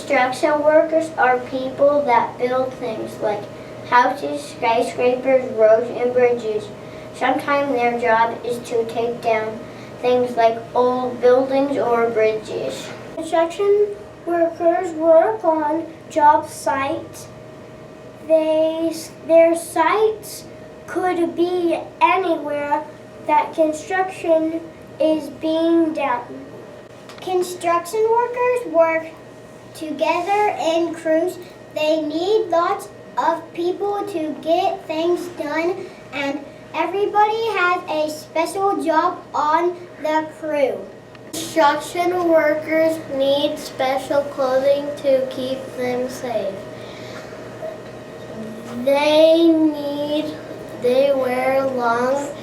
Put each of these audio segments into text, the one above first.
Construction workers are people that build things like houses, skyscrapers, roads, and bridges. Sometimes their job is to take down things like old buildings or bridges. Construction workers work on job sites. Their sites could be anywhere that construction is being done. Construction workers work together in crews. They need lots of people to get things done, and everybody has a special job on the crew. Construction workers need special clothing to keep them safe. They wear long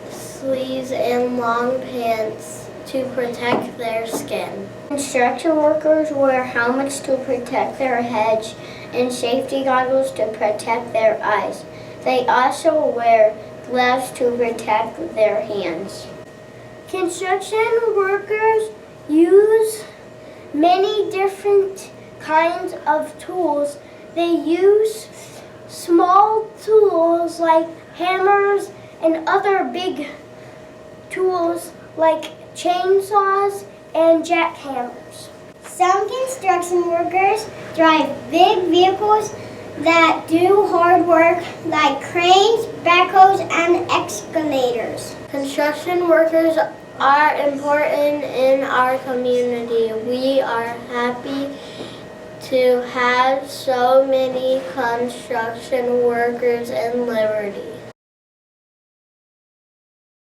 sleeves and long pants to protect their skin. Construction workers wear helmets to protect their heads and safety goggles to protect their eyes. They also wear gloves to protect their hands. Construction workers use many different kinds of tools. They use small tools like hammers and other big tools like chainsaws and jackhammers. Some construction workers drive big vehicles that do hard work like cranes, backhoes, and excavators. Construction workers are important in our community. We are happy to have so many construction workers in Liberty.